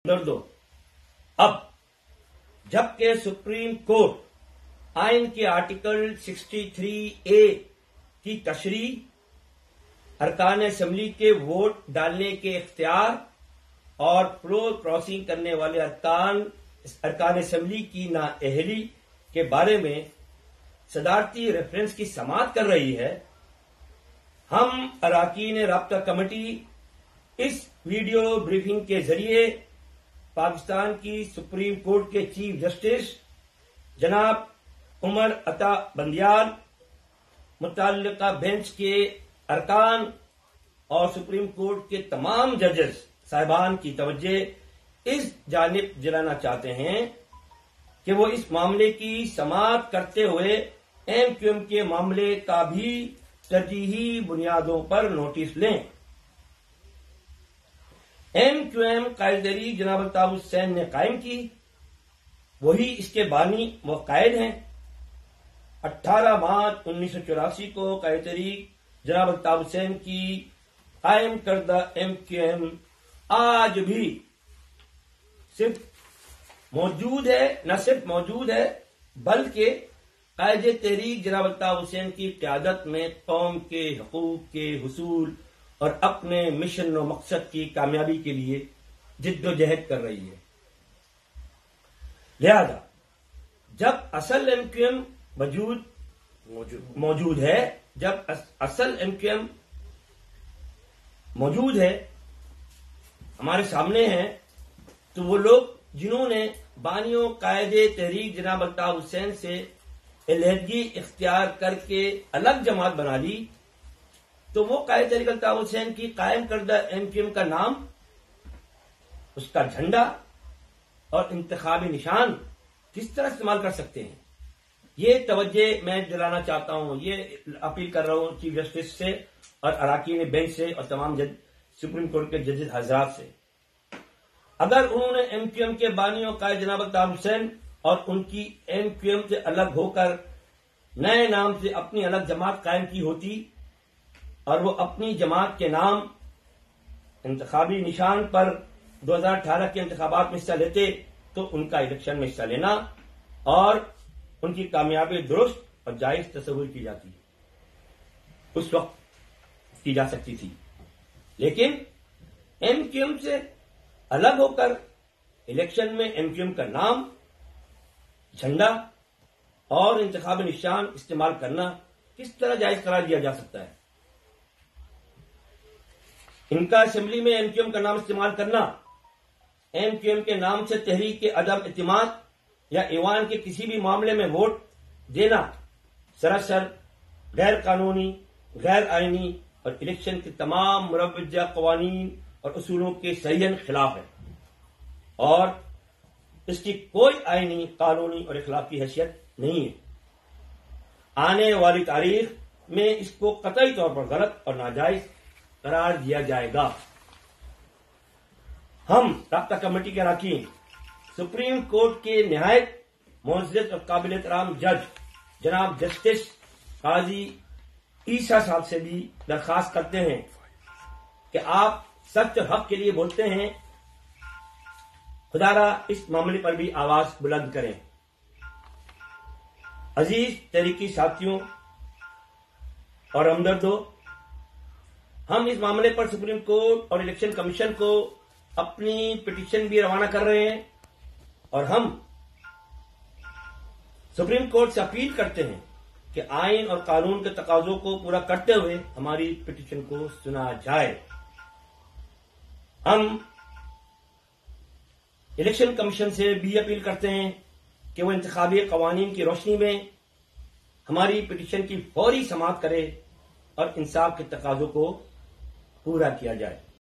Number 2، اب جبکہ supreme court آئین کے آرٹیکل 63A کی تشریح، ارکان اسمبلی کے ووٹ ڈالنے کے اختیار اور فلور کراسنگ کرنے والے ارکان اسمبلی کی نااہلی کے بارے میں صدارتی ریفرنس کی سماعت کر رہی ہے، ہم اراکین رابطہ کمیٹی اس ویڈیو بریفنگ کے ذریعے پاکستان کی سپریم کورٹ کے چیف جسٹس جناب عمر عطا بندیال، متعلقہ بینچ کے ارکان اور سپریم کورٹ کے تمام ججز صاحبان کی توجہ اس جانب دلانا چاہتے ہیں کہ وہ اس معاملے کی سماعت کرتے ہوئے ایم کیو ایم کے معاملے کا بھی ترجیحی بنیادوں پر نوٹس لیں۔ ایم کیو ایم قائد تحریک جناب الطاف حسین نے قائم کی، وہی اس کے بانی و قائد ہیں۔ 18 مارچ 1984 کو قائد تحریک جناب الطاف حسین کی قائم کردہ ایم کیو ایم آج بھی صرف موجود ہے، نہ صرف موجود ہے بلکہ قائد تحریک جناب الطاف حسین کی قیادت میں قوم کے حقوق کے حصول اور اپنے مشن و مقصد کی کامیابی کے لیے جد و جہد کر رہی ہے۔ لہذا جب اصل ایم کیو ایم موجود ہے، جب اصل ایم کیو ایم موجود ہے، ہمارے سامنے ہیں، تو وہ لوگ جنہوں نے بانیوں قائد تحریک جناب الطاف حسین سے علیحدگی اختیار کر کے الگ جماعت بنا لی، تو وہ قائد تحریک الطاف حسین کی قائم کردہ ایم کیو ایم کا نام، اس کا جھنڈا اور انتخابی نشان کس طرح استعمال کر سکتے ہیں؟ یہ توجہ میں دلانا چاہتا ہوں، یہ اپیل کر رہا ہوں چیف جسٹس سے اور اراکین بینچ سے اور تمام سپریم کورٹ کے ججز حضرات سے۔ اگر انہوں نے ایم کیو ایم کے بانی و قائد جناب الطاف حسین اور ان کی ایم کیو ایم سے الگ ہو کر نئے نام سے اپنی الگ جماعت قائم کی ہوتی اور وہ اپنی جماعت کے نام انتخابی نشان پر 2018 کے انتخابات میں حصہ لیتے، تو ان کا الیکشن میں حصہ لینا اور ان کی کامیابی درست اور جائز تصور کی جاتی، اس وقت کی جا سکتی تھی۔ لیکن ایم کیو ایم سے الگ ہو کر الیکشن میں ایم کیو ایم کا نام، جھنڈا اور انتخابی نشان استعمال کرنا کس طرح جائز قرار دیا جا سکتا ہے؟ ان کا اسمبلی میں ایم کیو ایم کا نام استعمال کرنا، ایم کیو ایم کے نام سے تحریک کے عدم اعتماد یا ایوان کے کسی بھی معاملے میں ووٹ دینا سراسر غیر قانونی، غیر آئینی اور الیکشن کے تمام مروجہ قوانین اور اصولوں کے صحیحاً خلاف ہے، اور اس کی کوئی آئینی، قانونی اور اخلاقی حیثیت نہیں ہے۔ آنے والی تاریخ میں اس کو قطعی طور پر غلط اور ناجائز قرار دیا جائے گا۔ ہم رابطہ کمیٹی کے اراکین سپریم کورٹ کے نہایت معزز اور قابل احترام جج جناب جسٹس قاضی عیسیٰ صاحب سے بھی درخواست کرتے ہیں کہ آپ سچ اور حق کے لیے بولتے ہیں، خدا را اس معاملے پر بھی آواز بلند کریں۔ عزیز تحریکی ساتھیوں اور ہمدردوں، ہم اس معاملے پر سپریم کورٹ اور الیکشن کمیشن کو اپنی پٹیشن بھی روانہ کر رہے ہیں، اور ہم سپریم کورٹ سے اپیل کرتے ہیں کہ آئین اور قانون کے تقاضوں کو پورا کرتے ہوئے ہماری پٹیشن کو سنا جائے۔ ہم الیکشن کمیشن سے بھی اپیل کرتے ہیں کہ وہ انتخابی قوانین کی روشنی میں ہماری پٹیشن کی فوری سماعت کرے اور انصاف کے تقاضوں کو پورا کیا جائے۔